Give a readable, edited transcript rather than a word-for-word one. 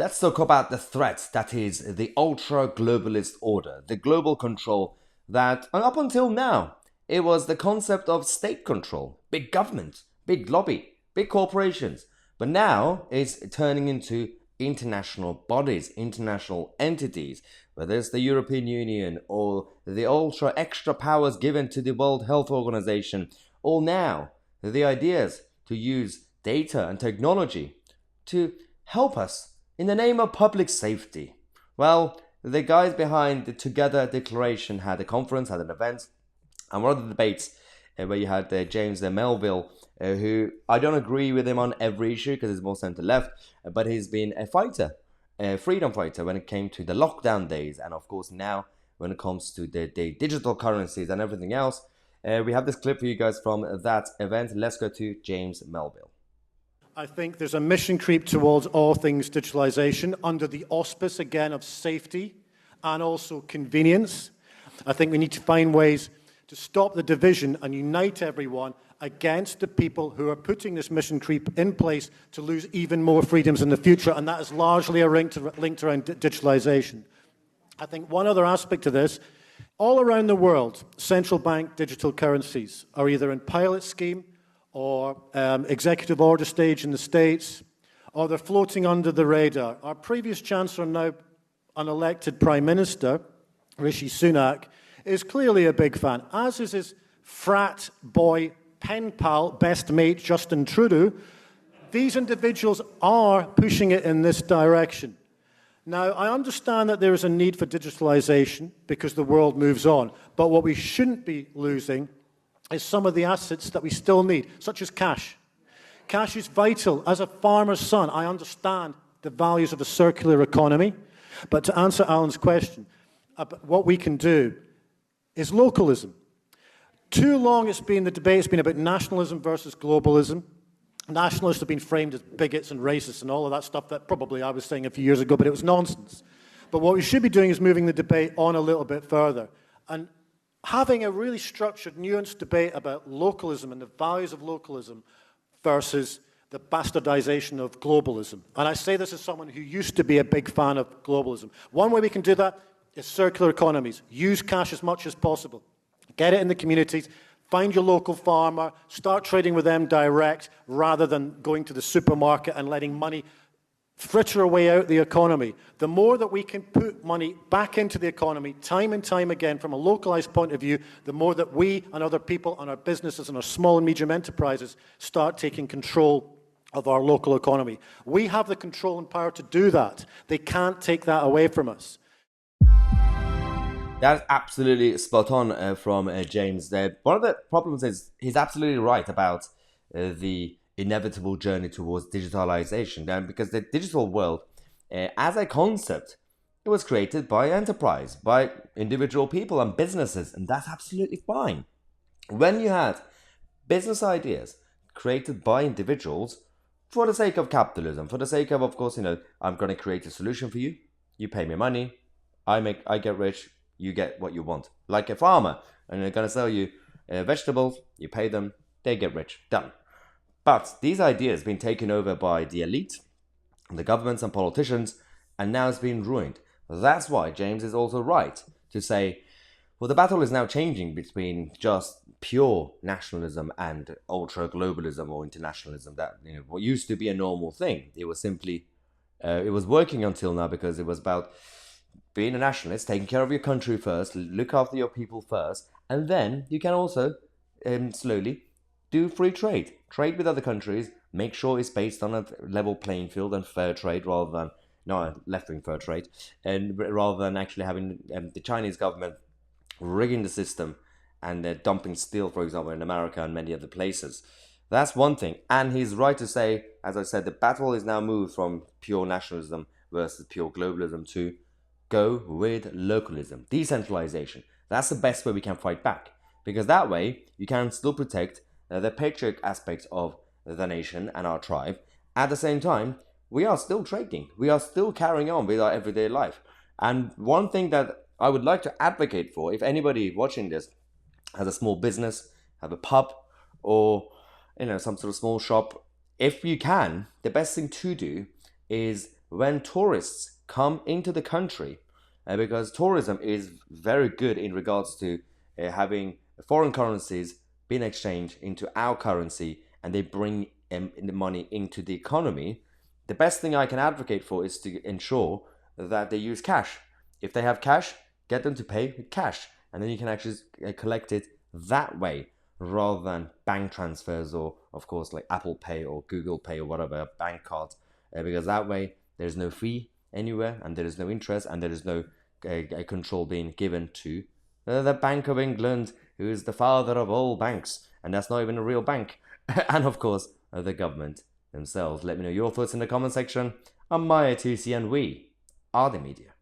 Let's talk about the threat that is the ultra-globalist order, the global control that, up until now, it was the concept of state control, big government, big lobby, big corporations. But now it's turning into international bodies, international entities, whether it's the European Union or the ultra extra powers given to the World Health Organization, or now the ideas to use data and technology to help us in the name of public safety. Well, the guys behind the Together Declaration had a conference, had an event, and one of the debates where you had James Melville, who I don't agree with him on every issue because he's more centre-left, but he's been a fighter, a freedom fighter when it came to the lockdown days, and of course now when it comes to the digital currencies and everything else. We have this clip for you guys from that event. Let's go to James Melville. I think there's a mission creep towards all things digitalization under the auspice, again, of safety and also convenience. I think we need to find ways to stop the division and unite everyone against the people who are putting this mission creep in place to lose even more freedoms in the future, and that is largely linked around digitalization. I think one other aspect to this, all around the world, central bank digital currencies are either in pilot scheme or executive order stage in the States, or they're floating under the radar. Our previous Chancellor, now unelected Prime Minister, Rishi Sunak, is clearly a big fan, as is his frat boy, pen pal, best mate, Justin Trudeau. These individuals are pushing it in this direction. Now, I understand that there is a need for digitalization because the world moves on, but what we shouldn't be losing is some of the assets that we still need, such as cash. Cash is vital. As a farmer's son, I understand the values of a circular economy, but to answer Alan's question, what we can do is localism. Too long the debate has been about nationalism versus globalism. Nationalists have been framed as bigots and racists and all of that stuff that probably I was saying a few years ago, but it was nonsense. But what we should be doing is moving the debate on a little bit further and having a really structured, nuanced debate about localism and the values of localism versus the bastardization of globalism. And I say this as someone who used to be a big fan of globalism. One way we can do that is circular economies. Use cash as much as possible. Get it in the communities. Find your local farmer. Start trading with them direct rather than going to the supermarket and letting money fritter away out the economy. The more that we can put money back into the economy time and time again from a localized point of view, the more that we and other people and our businesses and our small and medium enterprises start taking control of our local economy. We have the control and power to do that. They can't take that away from us. That's absolutely spot on from James there. One of the problems is he's absolutely right about the inevitable journey towards digitalization, because the digital world, as a concept, it was created by enterprise, by individual people and businesses, and that's absolutely fine. When you had business ideas created by individuals for the sake of capitalism, for the sake of course, I'm going to create a solution for you, you pay me money, I get rich, you get what you want. Like a farmer, and they're going to sell you vegetables, you pay them, they get rich, done. But these ideas have been taken over by the elite, the governments and politicians, and now it's been ruined. That's why James is also right to say, well, the battle is now changing between just pure nationalism and ultra-globalism or internationalism. That, what used to be a normal thing. It was simply, it was working until now because it was about being a nationalist, taking care of your country first, look after your people first, and then you can also slowly do free trade. Trade with other countries, make sure it's based on a level playing field and fair trade rather than, no, left-wing fair trade, and rather than actually having the Chinese government rigging the system and dumping steel, for example, in America and many other places. That's one thing. And he's right to say, as I said, the battle is now moved from pure nationalism versus pure globalism to go with localism, decentralization. That's the best way we can fight back, because that way you can still protect the patriotic aspect of the nation and our tribe. At the same time, we are still trading. We are still carrying on with our everyday life. And one thing that I would like to advocate for, if anybody watching this has a small business, have a pub, or some sort of small shop, if you can, the best thing to do is when tourists come into the country, because tourism is very good in regards to having foreign currencies being exchanged into our currency, and they bring the money into the economy. The best thing I can advocate for is to ensure that they use cash. If they have cash, get them to pay with cash, and then you can actually collect it that way rather than bank transfers, or of course like Apple Pay or Google Pay or whatever, bank cards, because that way there's no fee anywhere, and there is no interest, and there is no control being given to the Bank of England, who is the father of all banks, and that's not even a real bank. And of course, the government themselves. Let me know your thoughts in the comment section. I'm Maya Tousi, and we are the media.